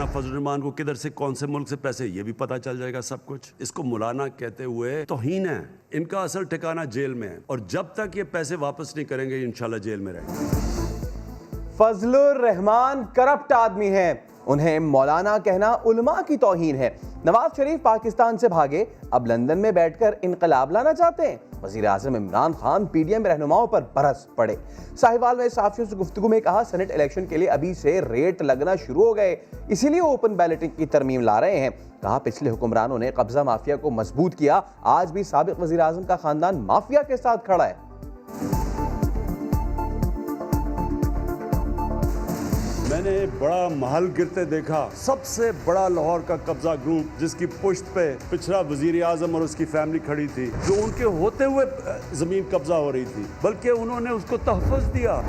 फजल रहमान को किधर से कौन से मुल्क से पैसे, ये भी पता चल जाएगा सब कुछ। इसको मौलाना कहते हुए तौहीन है। इनका असल ठिकाना जेल में है और जब तक ये पैसे वापस नहीं करेंगे इंशाल्लाह जेल में रहेंगे। फजलुर रहमान करप्ट आदमी है, उन्हें मौलाना कहना उलमा की तौहीन है। नवाज शरीफ पाकिस्तान से भागे, अब लंदन में बैठकर इनकलाब लाना चाहते हैं। वजीर आजम इमरान खान पीडीएम रहनुमाओं पर बरस पड़े। साहिवाल में साफियों से गुफ्तगू में कहा, सेनेट इलेक्शन के लिए अभी से रेट लगना शुरू हो गए, इसीलिए ओपन बैलेटिंग की तरमीम ला रहे हैं। कहा, पिछले हुक्मरानों ने कब्जा माफिया को मजबूत किया, आज भी साबिक वजीर आजम का खानदान माफिया के साथ खड़ा है। मैंने बड़ा महल गिरते देखा, सबसे बड़ा लाहौर का कब्जा ग्रुप जिसकी पुश्त पे पिछड़ा वजीर आजम और उसकी फैमिली खड़ी थी, जो उनके होते हुए जमीन कब्जा हो रही थी, बल्कि उन्होंने उसको तहफ़्फ़ुज़ दिया।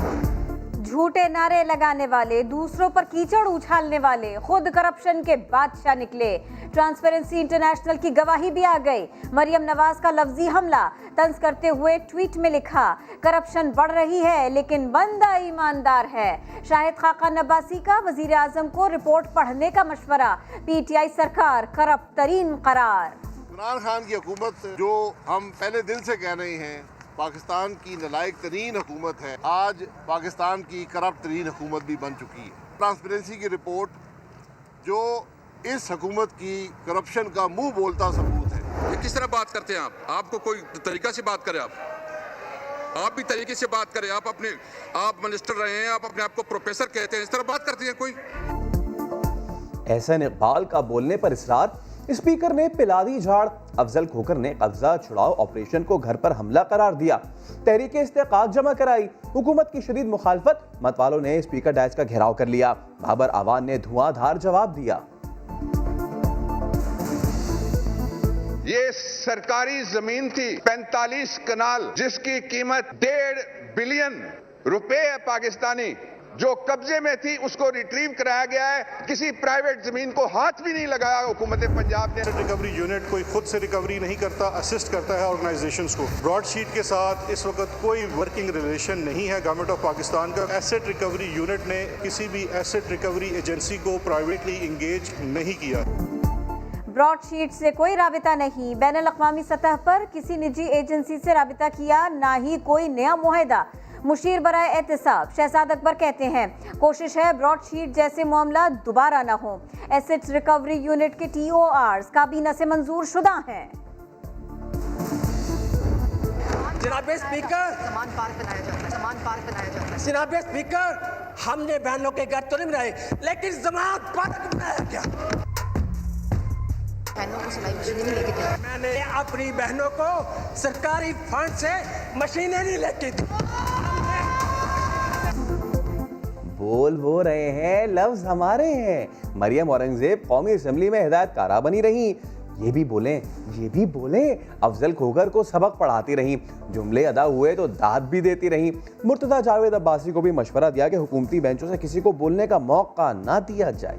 झूठे नारे लगाने वाले, दूसरों पर कीचड़ उछालने वाले खुद करप्शन के बादशाह निकले। ट्रांसपेरेंसी इंटरनेशनल की गवाही भी आ गई। मरियम नवाज का लफ्जी हमला तंज करते हुए ट्वीट में लिखा, करप्शन बढ़ रही है लेकिन बंदा ईमानदार है। शाहिद खाका नब्बासी का वजीर आजम को रिपोर्ट पढ़ने का मशवरा, पीटीआई सरकार करप्ट तरीन करार। इमरान खान की हुकूमत जो हम पहले दिन से कह रहे हैं पाकिस्तान की नालायक तरीन हुकूमत है, आज पाकिस्तान की करप्ट तरीन हुकूमत भी बन चुकी है। ट्रांसपेरेंसी की रिपोर्ट जो इस हुकूमत की करप्शन का मुंह बोलता सबूत है। ये किस तरह बात करते हैं आपको कोई तरीका से बात करें, आप भी तरीके से बात करें। आप मिनिस्टर रहे हैं, आप अपने आप को प्रोफेसर कहते हैं, इस तरह बात करते हैं कोई। एहसन इकबाल का बोलने पर इसरार, स्पीकर ने पिला दी झाड़। अफजल खोकर ने कब्जा छुड़ाओ ऑपरेशन को घर पर हमला करार दिया। तहरीक इस्तेकाक जमा कराई, हुकूमत की शदीद मुखालफत, मत वालों ने स्पीकर डायस का घेराव कर लिया। बाबर आवान ने धुआंधार जवाब दिया। ये सरकारी जमीन थी 45 कनाल, जिसकी कीमत 1.5 बिलियन रुपए है पाकिस्तानी, जो कब्जे में थी उसको रिट्रीव कराया गया है। किसी प्राइवेट जमीन को हाथ भी नहीं लगाया हुकूमत पंजाब ने। रिकवरी यूनिट कोई खुद से रिकवरी नहीं करता, असिस्ट करता है ऑर्गेनाइजेशंस को। ब्रॉडशीट के साथ इस वक्त कोई वर्किंग रिलेशन नहीं है गवर्नमेंट ऑफ पाकिस्तान का। एसेट रिकवरी यूनिट ने किसी भी एसेट रिकवरी एजेंसी को प्राइवेटली इंगेज नहीं किया। ब्रॉडशीट से कोई राबिता नहीं, बैनुल अक़वामी सतह पर किसी निजी एजेंसी से राबिता किया, ना ही कोई नया मुआहदा। मुशीर बराए एहतिसाब शहजाद अकबर कहते हैं, कोशिश है ब्रॉडशीट जैसे मामला दोबारा ना हो। एसेट रिकवरी यूनिट के TORs काबीना से मंजूर शुदा हैं। जनाब स्पीकर, जनाब स्पीकर, हमने बहनों के घर तो नहीं बनाए, लेकिन जमात पार्क बनाया क्या? बहनों को सिलाई मशीनें नहीं लेके दी। मैंने अपनी बहनों को सरकारी फंड से मशीनें नहीं लेके दी। बोल वो रहे हैं, लफ्ज हमारे हैं। मरियम औरंगजेब कौमी असेंबली में हिदायतकारा बनी रही, ये भी बोलें। अफजल खोकर को सबक पढ़ाती रहीं, जुमले अदा हुए तो दाद भी देती रहीं। मुर्तजा जावेद अब्बासी को भी मशवरा दिया कि हुकूमती बेंचों से किसी को बोलने का मौका ना दिया जाए।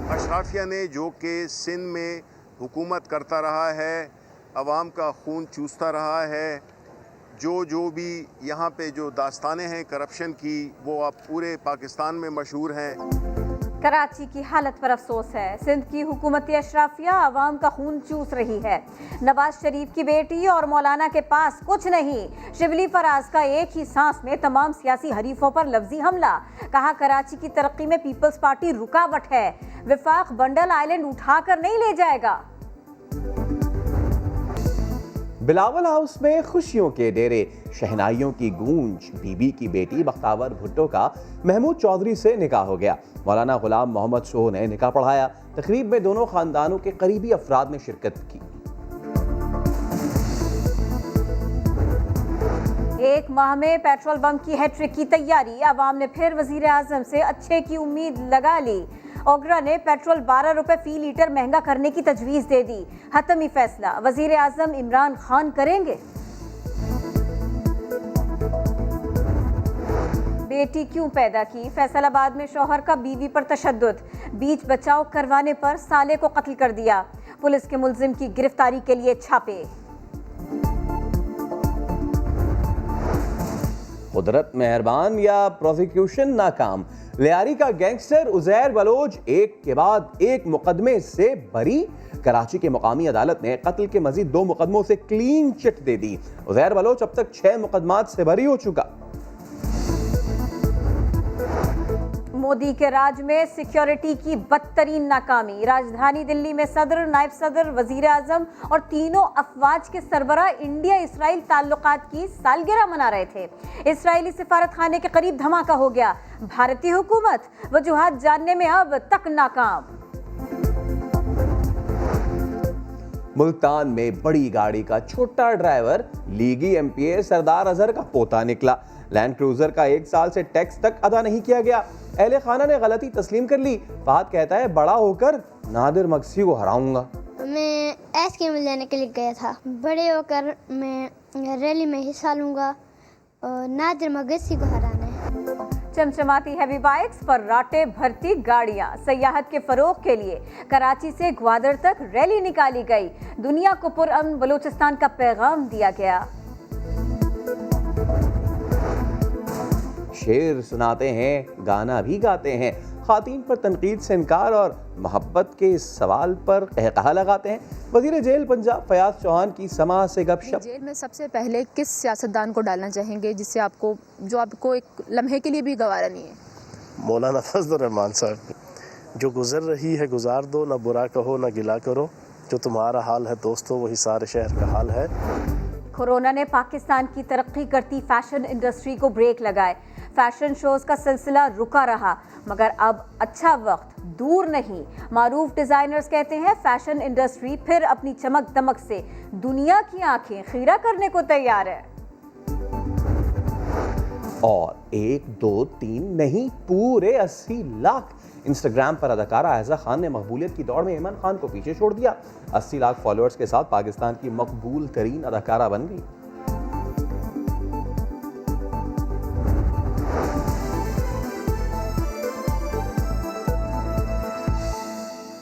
अशराफिया ने जो कि सिंध में हुकूमत करता रहा है, अवाम का खून चूसता रहा है, जो भी यहाँ पे जो दास्तानें हैं करप्शन की, वो अब पूरे पाकिस्तान में मशहूर हैं। कराची की हालत पर अफसोस है। सिंध की हुकूमती अशराफिया अवाम का खून चूस रही है। नवाज शरीफ की बेटी और मौलाना के पास कुछ नहीं। शिबली फराज का एक ही सांस में तमाम सियासी हरीफों पर लफ्जी हमला। कहा, कराची की तरक्की में पीपल्स पार्टी रुकावट है, विफाक बंडल आइलैंड उठाकर नहीं ले जाएगा। बिलावल हाउस में खुशियों के डेरे, शहनाइयों की गूंज। बीबी की बेटी बख्तावर भुट्टो का महमूद चौधरी से निकाह हो गया। मौलाना गुलाम मोहम्मद सोह ने निकाह पढ़ाया। तकरीब में दोनों खानदानों के करीबी अफराद ने शिरकत की। एक माह में पेट्रोल बम की हैट्रिक की तैयारी, अवाम ने फिर वजीर आजम से अच्छे की उम्मीद लगा ली। ओगरा ने पेट्रोल 12 रुपए फी लीटर महंगा करने की तजवीज दे दी। हतमी फैसला वजीर आजम इमरान खान करेंगे। बेटी क्यों पैदा की, फैसलाबाद में शौहर का बीवी पर तशद्दुद, बीच बचाव करवाने पर साले को कत्ल कर दिया। पुलिस के मुल्जिम की गिरफ्तारी के लिए छापे। कुदरत मेहरबान या प्रोसिक्यूशन नाकाम, लियारी का गैंगस्टर उजैर बलोच एक के बाद एक मुकदमे से बरी। कराची के मुकामी अदालत ने कत्ल के मजीद 2 मुकदमों से क्लीन चिट दे दी। उजैर बलोच अब तक 6 मुकदमात से बरी हो चुका। मोदी के राज में सिक्योरिटी की बदतरीन नाकामी। राजधानी दिल्ली में सदर, नायब सदर, वजीर आजम और तीनों अफवाज के सरबराह इंडिया इसराइल ताल्लुकात की सालगिरह मना रहे थे। इजरायली सिफारत खाने के करीब धमाका हो गया। भारतीय हुकूमत वजूहात जानने में अब तक नाकाम। मुल्तान में बड़ी गाड़ी का छोटा ड्राइवर लीगी एमपीए सरदार अजहर का पोता निकला। लैंड क्रूजर का 1 साल से टैक्स तक अदा नहीं किया गया। अहले खाना ने गलती तस्लीम कर ली। फहद कहता है बड़ा होकर नादिर मगसी को हराऊंगा। मैं आइसक्रीम लेने के लिए गया था। बड़े होकर मैं रैली में हिस्सा लूंगा और नादिर मगसी को हराना है। चमचमाती हैवी बाइक्स पर राटे भरती गाड़ियां। सयाहत के फरोग के लिए कराची से ग्वादर तक रैली निकाली गई। दुनिया को पुरअमन बलूचिस्तान का पैगाम दिया गया। शेर सुनाते हैं, गाना भी गाते हैं। खातीन पर तनकीद से इनकार और मोहब्बत के सवाल पर कहकहा लगाते हैं। वजीर जेल पंजाब फयाज चौहान की समा से गपशप। जेल में सबसे पहले किस सियासतदान को डालना चाहेंगे जिससे आपको एक लम्हे के लिए भी गवारा नहीं है? मौलाना फजल रहमान साहब, जो गुजर रही है गुजार दो, ना बुरा कहो ना गिला करो, जो तुम्हारा हाल है दोस्तों वही सारे शहर का हाल है। कोरोना ने पाकिस्तान की तरक्की करती फैशन इंडस्ट्री को ब्रेक लगाए। फैशन शोज का सिलसिला रुका रहा, मगर अब अच्छा वक्त दूर नहीं। मारूफ डिजाइनर्स कहते हैं फैशन इंडस्ट्री फिर अपनी चमक दमक से दुनिया की आंखें खीरा करने को तैयार है। और 1, 2, 3 नहीं, पूरे 80 लाख। इंस्टाग्राम पर अदाकारा आयजा खान ने मकबूलियत की दौड़ में इमरान खान को पीछे छोड़ दिया। 80 लाख फॉलोअर्स के साथ पाकिस्तान की मकबूल तरीन अदाकारा बन गई।